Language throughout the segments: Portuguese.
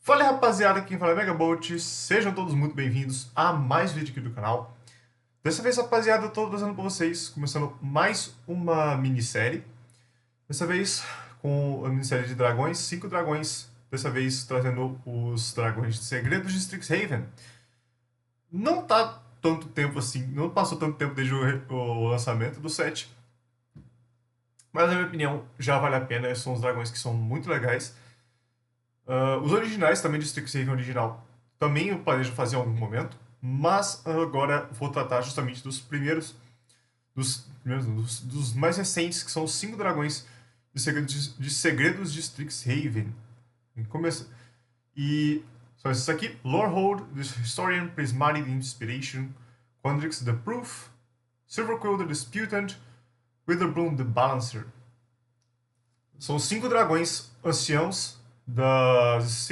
Fala aí, rapaziada, quem fala é Megabolt, sejam todos muito bem-vindos a mais um vídeo aqui do canal. Dessa vez, rapaziada, eu tô trazendo pra vocês, começando mais uma minissérie. Dessa vez com a minissérie de dragões, 5 dragões, dessa vez trazendo os dragões de segredos de Strixhaven. Não tá tanto tempo assim, não passou tanto tempo desde o lançamento do set, mas na minha opinião já vale a pena, são os dragões que são muito legais. Os originais também de Strixhaven original também eu planejo fazer em algum momento, mas agora vou tratar justamente dos primeiros, dos mais recentes, que são os 5 dragões de segredos de Strixhaven. Começa. E são esses aqui: Lorehold, The Historian, Prismatic Inspiration, Quandrix, The Proof, Silverquill, The Disputant, Witherbloom, The Balancer. São 5 dragões anciãos das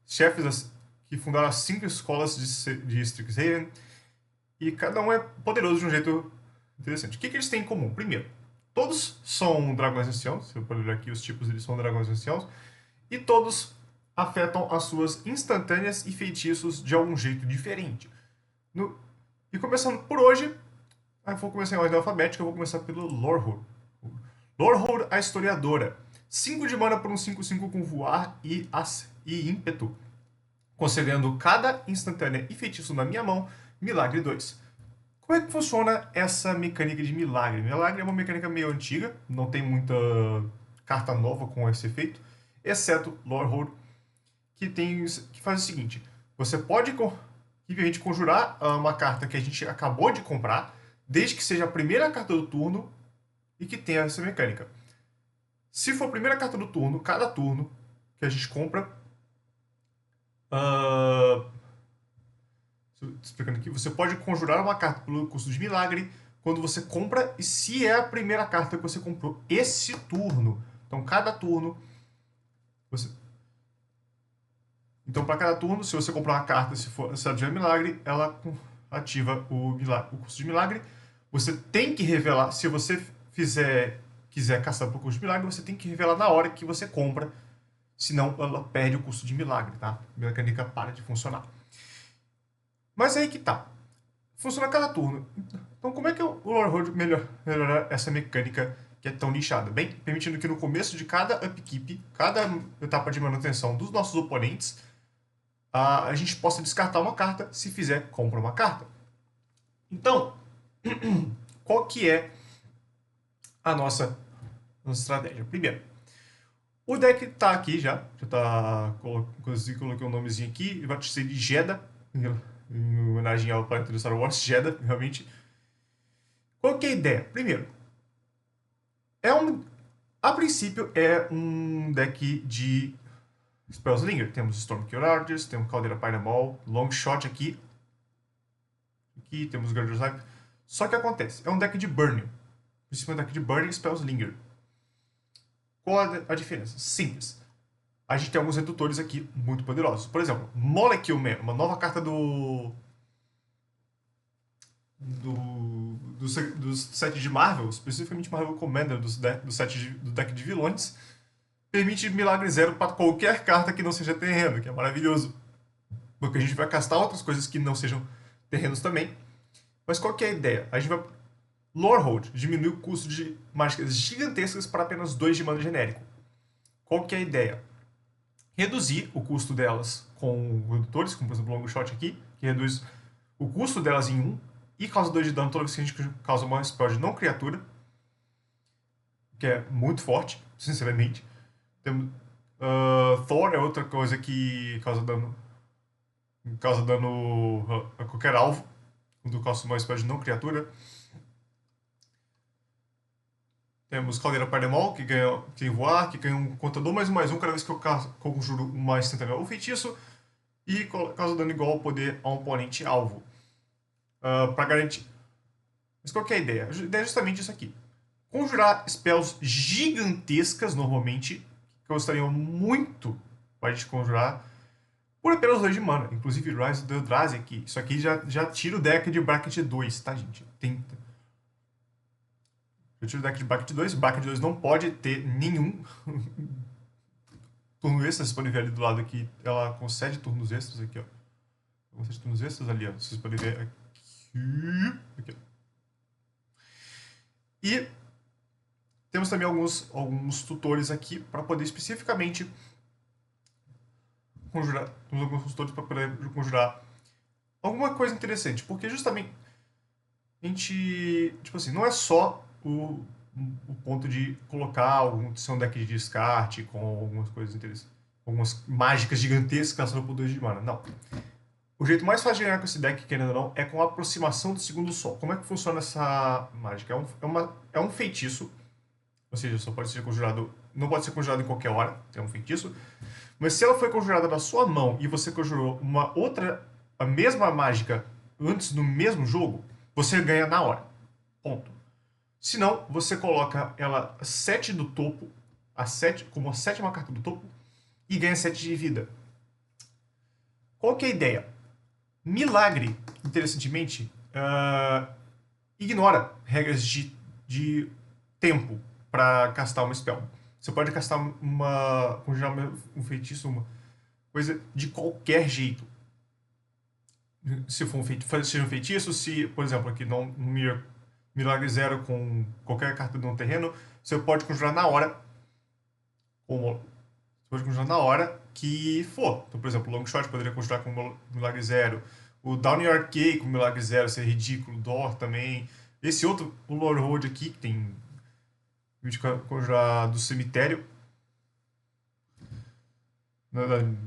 chefes que fundaram as 5 escolas de Strixhaven, e cada um é poderoso de um jeito interessante. O que eles têm em comum? Primeiro, todos são dragões anciãos, você pode olhar aqui os tipos, eles são dragões anciãos, e todos afetam as suas instantâneas e feitiços de algum jeito diferente. E começando por hoje, eu vou começar em ordem alfabética, eu vou começar pelo Lorehold. Lorehold, a historiadora. 5 de mana por um 5/5 com voar e ímpeto, concedendo cada instantânea e feitiço na minha mão, milagre 2. Como é que funciona essa mecânica de milagre? Milagre é uma mecânica meio antiga, não tem muita carta nova com esse efeito, exceto Lorehold, que faz o seguinte: você pode simplesmente conjurar uma carta que a gente acabou de comprar, desde que seja a primeira carta do turno e que tenha essa mecânica. Se for a primeira carta do turno, cada turno que a gente compra, explicando aqui, você pode conjurar uma carta pelo custo de milagre quando você compra, e se é a primeira carta que você comprou esse turno. Então, cada turno você. Então, para cada turno, se você comprar uma carta, se ela tiver milagre, ela ativa o custo de milagre. Você tem que revelar, se você quiser caçar por custo de milagre, você tem que revelar na hora que você compra, senão ela perde o custo de milagre, tá? A mecânica para de funcionar. Mas aí que tá. Funciona a cada turno. Então, como é que o Lorehold melhorar essa mecânica que é tão nichada? Bem, permitindo que no começo de cada upkeep, cada etapa de manutenção dos nossos oponentes, a gente possa descartar uma carta. Se fizer, compra uma carta. Então, qual que é a nossa estratégia? Primeiro, o deck tá aqui já tá, inclusive coloquei um nomezinho aqui, vai ser de Jedha, em homenagem ao planeta do Star Wars, Jedha, realmente. Qual que é a ideia? Primeiro, a princípio é um deck de Spellslinger. Temos Stormkiller Archers, temos Caldeira Pyramol, Longshot aqui temos Guardians Life. Só que acontece, é um deck de Burning. Principalmente um deck de Burning Spellslinger. Qual a diferença? Simples. A gente tem alguns redutores aqui muito poderosos. Por exemplo, Molecule Man, uma nova carta dos sets de Marvel, especificamente Marvel Commander, do deck de vilões, permite milagre 0 para qualquer carta que não seja terreno, que é maravilhoso. Porque a gente vai castar outras coisas que não sejam terrenos também. Mas qual que é a ideia? A gente vai. Lorehold diminui o custo de mágicas gigantescas para apenas 2 de mana genérico. Qual que é a ideia? Reduzir o custo delas com redutores, como por exemplo o Longshot aqui, que reduz o custo delas em 1 e causa 2 de dano toda vez que a gente causa uma spell de não criatura, que é muito forte, sinceramente. Thor é outra coisa que causa dano a qualquer alvo, quando causa uma spell de não criatura. Temos Caldeira Paredemol, que tem voar, que ganha um contador mais um cada vez que eu conjuro uma instantânea ou feitiço, e causa dano igual ao poder a um oponente alvo. Para garantir. Mas qual que é a ideia? A ideia é justamente isso aqui. Conjurar spells gigantescas, normalmente, que gostariam muito para a gente conjurar, por apenas 2 de mana. Inclusive Rise of the Eldrazi aqui. Isso aqui já tira o deck de Bracket 2, tá, gente? Eu tiro o deck de Bracket 2. Bracket 2 não pode ter nenhum turno extra, vocês podem ver ali do lado aqui, ela concede turnos extras aqui, ó. Concede turnos extras ali, ó. Vocês podem ver aqui, ó. E temos também alguns tutores aqui para poder especificamente conjurar. Temos alguns tutores para poder conjurar alguma coisa interessante, porque justamente a gente, tipo assim, não é só o ponto de colocar algum seu deck de descarte com algumas coisas interessantes, algumas mágicas gigantescas gastando por 2 de mana. Não. O jeito mais fácil de ganhar com esse deck, querendo ou não, é com a aproximação do segundo sol. Como é que funciona essa mágica? É um feitiço, ou seja, só pode ser conjurado, não pode ser conjurado em qualquer hora, é um feitiço. Mas se ela foi conjurada na sua mão e você conjurou a mesma mágica antes no mesmo jogo, você ganha na hora. Ponto. Se não, você coloca ela 7 do topo, como a sétima carta do topo, e ganha 7 de vida. Qual que é a ideia? Milagre, interessantemente, ignora regras de tempo para castar uma spell. Você pode castar conjurar um feitiço, uma coisa de qualquer jeito. Se for seja um feitiço, se, por exemplo, aqui no Milagre Zero com qualquer carta de um terreno, você pode conjurar na hora. Você pode conjurar na hora que for. Então, por exemplo, o Longshot poderia conjurar com Milagre Zero. O Down Your Arcade com Milagre Zero seria ridículo. Dor também. Esse outro, o Lord Hold aqui, que tem conjurar do cemitério.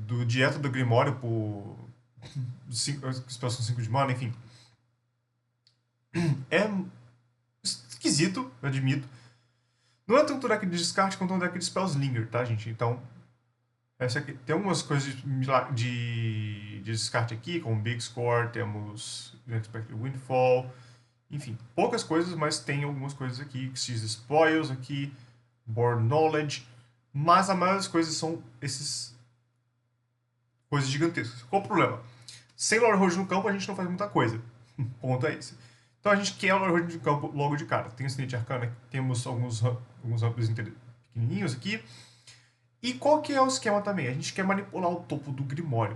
Do Dieta do Grimório por 5 de mana, enfim. É esquisito, eu admito. Não é tanto deck de descarte quanto um deck de Spellslinger, tá, gente? Então, essa aqui, tem algumas coisas de descarte aqui, como Big Score, temos Unexpected Windfall, enfim, poucas coisas, mas tem algumas coisas aqui, Seize Spoils aqui, Born Knowledge, mas a maioria das coisas são esses coisas gigantescas. Qual o problema? Sem Lord Road no campo, a gente não faz muita coisa. Ponto é esse. Então a gente quer o Lord Road no campo logo de cara. Tem o Snake Arcana, temos alguns rampos pequenininhos aqui. E qual que é o esquema também? A gente quer manipular o topo do Grimório.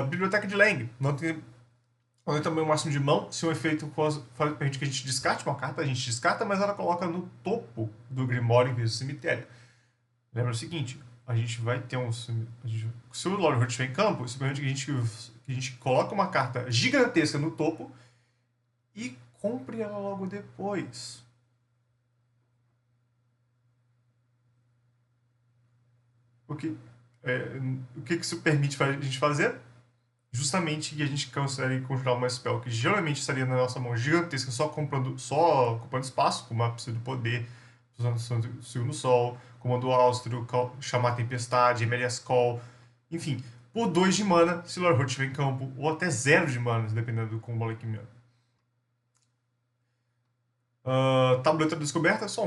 Biblioteca de Lang. Não tem também o máximo de mão. Se um efeito permite que a gente descarte uma carta, a gente descarta, mas ela coloca no topo do Grimório em vez do cemitério. Lembra o seguinte, a gente vai ter se o Lord Road estiver em campo, isso permite que a gente coloca uma carta gigantesca no topo e compre ela logo depois. O que isso permite a gente fazer? Justamente que a gente consegue conjurar uma spell que geralmente estaria na nossa mão gigantesca só ocupando espaço, como a Pseudo do Poder, Segundo Sol, Comando Austro, Chamar a Tempestade, Emelia's Call, enfim, por 2 de mana, se o Lord Road estiver em campo, ou até 0 de mana, dependendo do combo Alquimia. Tableta Descoberta, só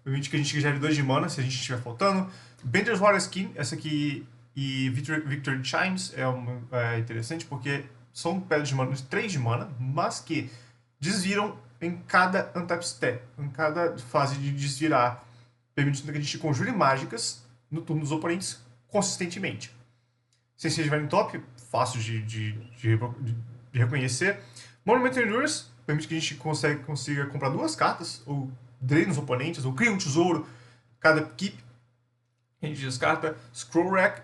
permite que a gente gere 2 de mana, se a gente estiver faltando. Bender's Water Skin, essa aqui, e Victory Chimes é interessante porque são pedras de mana de 3 de mana, mas que desviram em cada untap step, em cada fase de desvirar, permitindo que a gente conjure mágicas no turno dos oponentes consistentemente. Se você estiver em top, fácil de reconhecer. Monument Endurance permite que a gente consiga comprar 2 cartas, ou drena os oponentes, ou cria um tesouro, cada equipe. A gente descarta. Scroll Rack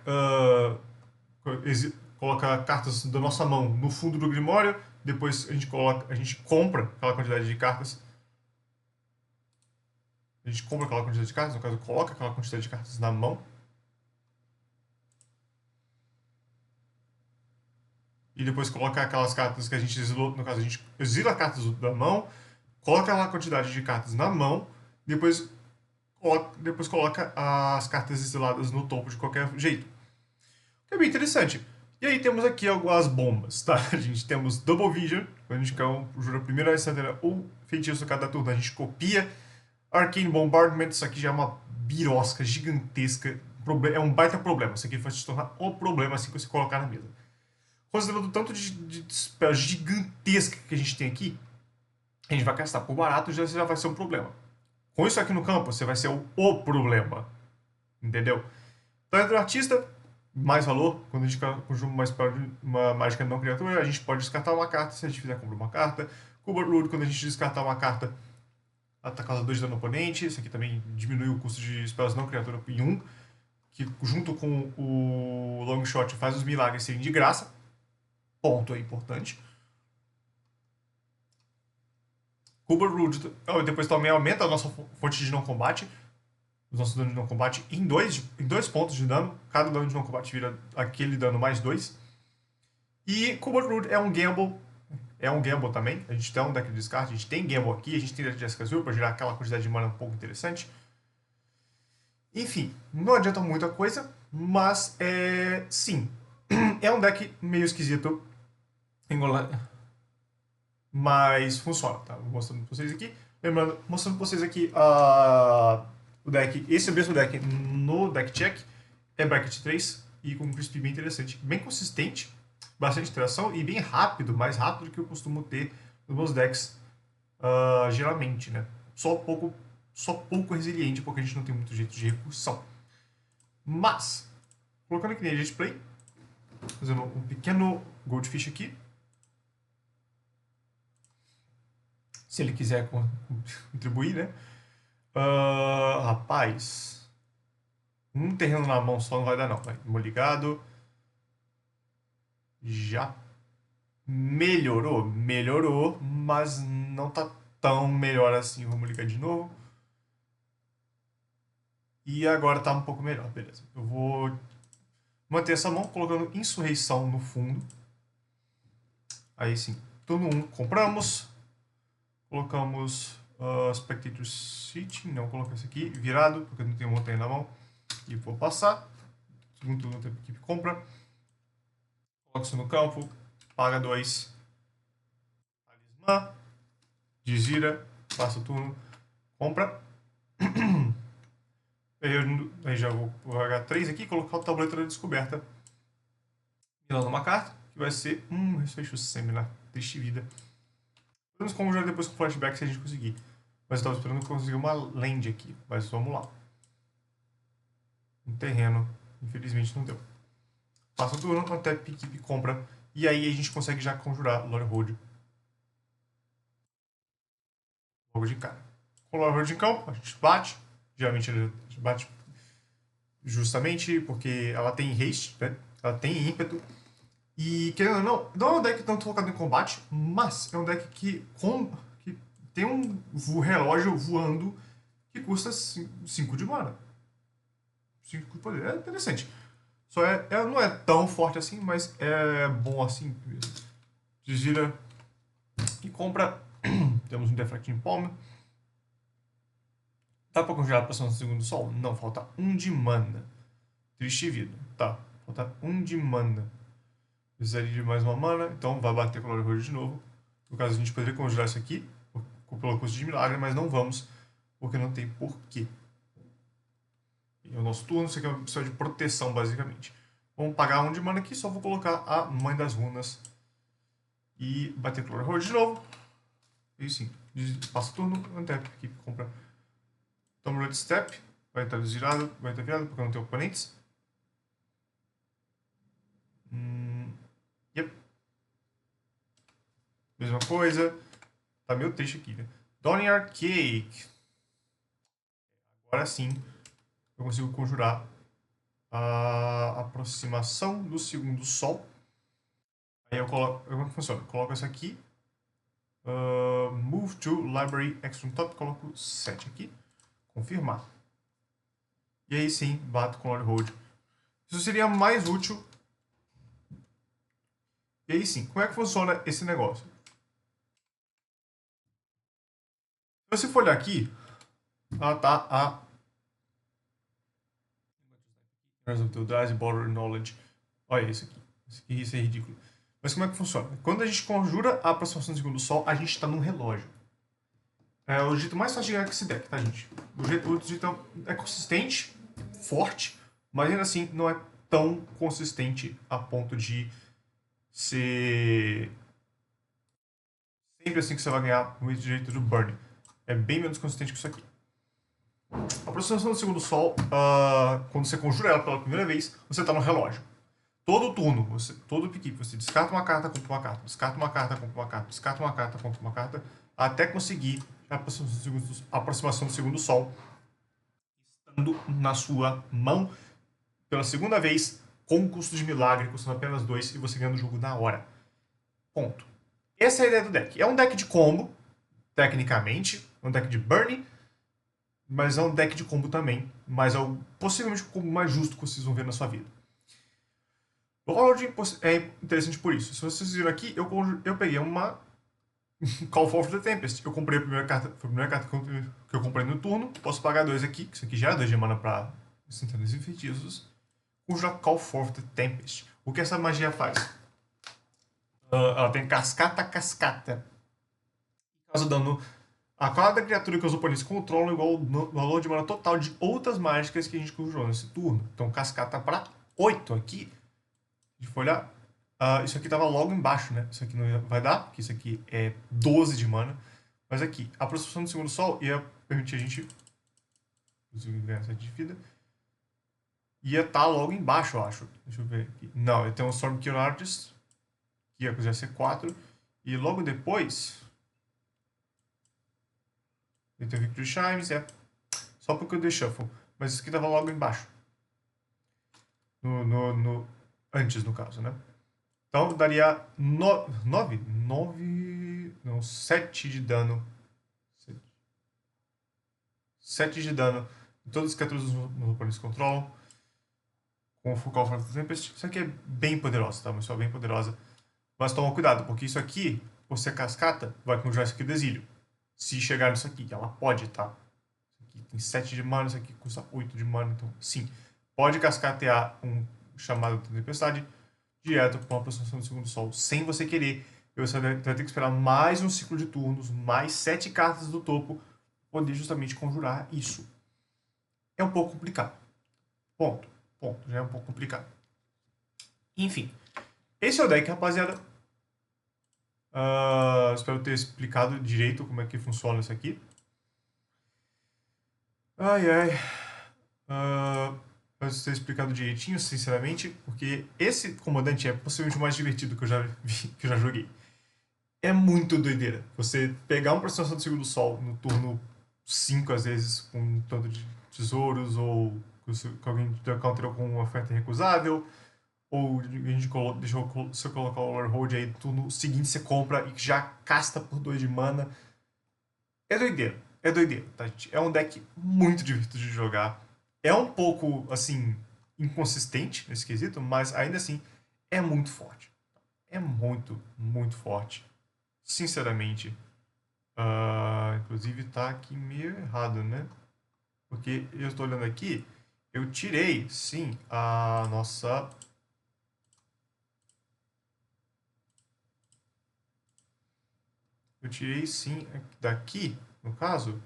coloca cartas da nossa mão no fundo do Grimório, depois a gente compra aquela quantidade de cartas. A gente compra aquela quantidade de cartas, no caso, coloca aquela quantidade de cartas na mão. E depois coloca aquelas cartas que a gente exilou, no caso, a gente exila cartas da mão, coloca aquela quantidade de cartas na mão, depois coloca as cartas exiladas no topo de qualquer jeito. Que é bem interessante. E aí temos aqui algumas bombas, tá? A gente temos Double Vision, quando a gente jura a primeira instância ou feitiço cada turno, a gente copia. Arcane Bombardment, isso aqui já é uma birosca gigantesca, é um baita problema. Isso aqui vai se tornar o problema assim que você colocar na mesa. Considerando o tanto de spell gigantesca que a gente tem aqui, a gente vai castar por barato, já vai ser um problema. Com isso aqui no campo, você vai ser o problema. Entendeu? Talento do artista, mais valor. Quando a gente conjura mais para uma mágica não criatura, a gente pode descartar uma carta. Se a gente fizer, compra uma carta. Cobalt Root, quando a gente descartar uma carta, ataca causa 2 de dano no oponente. Isso aqui também diminui o custo de spells não criatura em 1. Que junto com o long shot faz os milagres serem de graça. Ponto é importante. Cobalt Root depois também aumenta a nossa fonte de não combate. Os nossos danos de não combate em dois pontos de dano. Cada dano de não combate vira aquele dano mais 2. E Cobalt Root é um gamble. É um gamble também. A gente tem um deck de descarte, a gente tem gamble aqui, a gente tem deck de Jessica Azul para gerar aquela quantidade de mana um pouco interessante. Enfim, não adianta muita coisa, mas sim. É um deck meio esquisito, mas funciona, tá? Vou mostrando pra vocês aqui. Lembrando, mostrando pra vocês aqui o deck, esse mesmo deck no deck check, é bracket 3 e com um crispy bem interessante, bem consistente, bastante interação e bem rápido, mais rápido do que eu costumo ter nos meus decks geralmente, né? Só pouco resiliente, porque a gente não tem muito jeito de recursão. Mas, colocando aqui na Agent Play, fazendo um pequeno Goldfish aqui. Se ele quiser contribuir, né? Rapaz, um terreno na mão só não vai dar não. Vai, ligado. Já melhorou, mas não tá tão melhor assim. Vamos ligar de novo. E agora tá um pouco melhor, beleza. Eu vou manter essa mão colocando Insurreição no fundo. Aí sim, turno 1 compramos. Colocamos Spectator City, não colocar isso aqui, virado, porque eu não tenho montanha na mão. E vou passar. Segundo turno, a equipe compra. Coloca isso no campo, paga 2. Talismã, desvira, passa o turno, compra. Aí já vou pagar 3 aqui, colocar o tabuleiro da descoberta. Milando uma carta, que vai ser Resfecho Seminar, triste vida. Podemos conjurar depois com flashback se a gente conseguir. Mas eu estava esperando conseguir uma land aqui. Mas vamos lá. Um terreno. Infelizmente não deu. Passa o turno, até a equipe compra. E aí a gente consegue já conjurar Lore Hold. Logo de cara. Com Lore Hold em campo, a gente bate. Geralmente a gente bate justamente porque ela tem haste, né? Ela tem ímpeto. E querendo ou não é um deck tanto focado em combate, mas é um deck que tem um relógio voando que custa 5 de mana. 5 de poder. É interessante. Não é tão forte assim, mas é bom assim. Desvira e compra. Temos um Defracting Palm. Dá pra congelar a pressão do segundo sol? Não, falta 1 de mana. Triste vida. Tá, falta 1 de mana. Precisaria de mais uma mana, então vai bater com o Lord de novo. No caso, a gente poderia congelar isso aqui pelo custo de milagre, mas não vamos, porque não tem porquê. E o nosso turno, isso aqui é uma opção de proteção, basicamente. Vamos pagar 1 de mana aqui, só vou colocar a Mãe das Runas e bater com o Lord de novo. E sim, passa o turno, untap, aqui compra Tomb Step, vai estar desvirado, vai estar virado porque não tem oponentes. Yep. Mesma coisa. Tá meio triste aqui, né? Dawning Arcade. Agora sim, eu consigo conjurar a aproximação do segundo sol. Aí eu coloco... Como é que funciona? Eu coloco essa aqui. Move to Library Extreme Top. Coloco 7 aqui. Confirmar. E aí sim, bato com Lord Hold. Isso seria mais útil. E aí sim, como é que funciona esse negócio? Se você for olhar aqui, ela tá a Border Knowledge. Olha isso aqui. Isso é ridículo. Mas como é que funciona? Quando a gente conjura a aproximação do segundo sol, a gente está num relógio. É o jeito mais fácil de ganhar com esse deck, tá, gente? O jeito é consistente, forte, mas ainda assim não é tão consistente a ponto de ser sempre assim que você vai ganhar o jeito do Burn. É bem menos consistente que isso aqui. A aproximação do segundo sol, quando você conjura ela pela primeira vez, você está no relógio. Todo turno, todo pique, você descarta uma carta, compra uma carta, descarta uma carta, compra uma carta, descarta uma carta, compra uma carta, até conseguir a aproximação do segundo sol, estando na sua mão pela segunda vez, com um custo de milagre, custando apenas 2, e você ganhando o jogo na hora. Ponto. Essa é a ideia do deck. É um deck de combo, tecnicamente, um deck de burn, mas é um deck de combo também, mas é possivelmente o combo mais justo que vocês vão ver na sua vida. O Warlord é interessante por isso. Se vocês viram aqui, eu peguei uma Call for the Tempest. Eu comprei a primeira carta, foi a primeira carta que eu comprei no turno. Posso pagar 2 aqui, que isso aqui já é 2 de mana para instantâneos e feitiços. Conjurar Call for the Tempest. O que essa magia faz? Ela tem cascata. Causa dano a cada criatura que os oponentes controlam igual ao valor de mana total de outras mágicas que a gente conjurou nesse turno. Então cascata para 8 aqui. A gente for olhar, isso aqui estava logo embaixo, né? Isso aqui não vai dar, porque isso aqui é 12 de mana. Mas aqui, a aproximação do segundo sol ia permitir a gente ganhar 7 de vida. Ia estar logo embaixo, eu acho. Deixa eu ver aqui. Não, tem um Stormkiller Artist, que ia ser 4. E logo depois, ele tem o Victory Chimes, só porque eu dei Shuffle. Mas isso aqui estava logo embaixo. Antes, no caso, né? Então daria 7 de dano. 7 de dano em todas as criaturas que os oponentes controlam. Com o Full Call for the Tempest. Isso aqui é bem poderoso, tá? Mas só bem poderosa. Mas toma cuidado, porque isso aqui, por ser cascata, vai conjurar isso aqui do exílio. Se chegar nisso aqui, ela pode, tá? Isso aqui tem 7 de mana, isso aqui custa 8 de mana, então sim. Pode cascatear um chamado de tempestade direto com a aproximação do segundo sol, sem você querer. E você vai ter que esperar mais um ciclo de turnos, mais 7 cartas do topo, poder justamente conjurar isso. É um pouco complicado. Ponto. Já é um pouco complicado. Enfim. Esse é o deck, rapaziada. Espero ter explicado direito como é que funciona isso aqui. Espero ter explicado direitinho, sinceramente, porque esse comandante é possivelmente o mais divertido que eu já vi, que eu já joguei. É muito doideira. Você pegar uma aproximação do segundo sol no turno 5, às vezes, com um tanto de tesouros, ou que alguém counterou com uma oferta recusável, ou a gente deixou você colocar o Warlord aí no turno seguinte, você compra e já casta por 2 de mana. É doideira, tá, gente? É um deck muito divertido de jogar. É um pouco, assim, inconsistente nesse quesito, mas ainda assim é muito forte. É muito, muito forte. Sinceramente. Inclusive tá aqui meio errado, né? Porque eu estou olhando aqui, eu tirei, sim, a nossa... Eu tirei, sim, daqui, no caso,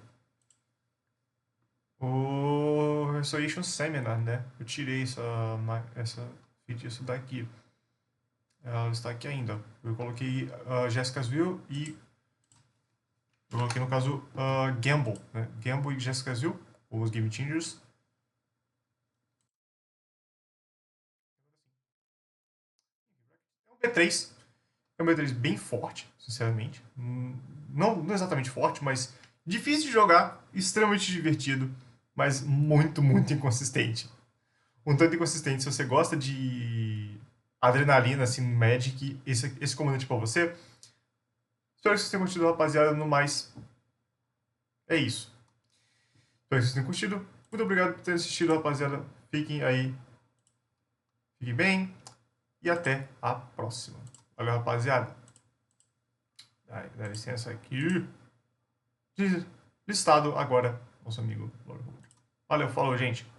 o Restoration Seminar, né? Eu tirei essa feitiço daqui. Ela está aqui ainda. Eu coloquei Jessica's Will e... Eu coloquei, no caso, Gamble, né? Gamble e Jessica's Will, os Game Changers. É um B3. É um B3 bem forte, sinceramente. Não exatamente forte, mas difícil de jogar, extremamente divertido, mas muito, muito inconsistente. Um tanto inconsistente. Se você gosta de adrenalina, assim, Magic, esse comandante pra você. Espero que vocês tenham curtido, rapaziada. No mais, é isso. Espero que vocês tenham curtido. Muito obrigado por terem assistido, rapaziada. Fiquem aí. Fiquem bem. E até a próxima. Valeu, rapaziada. Dá licença aqui. Listado agora, nosso amigo Lord Hold. Valeu, falou, gente.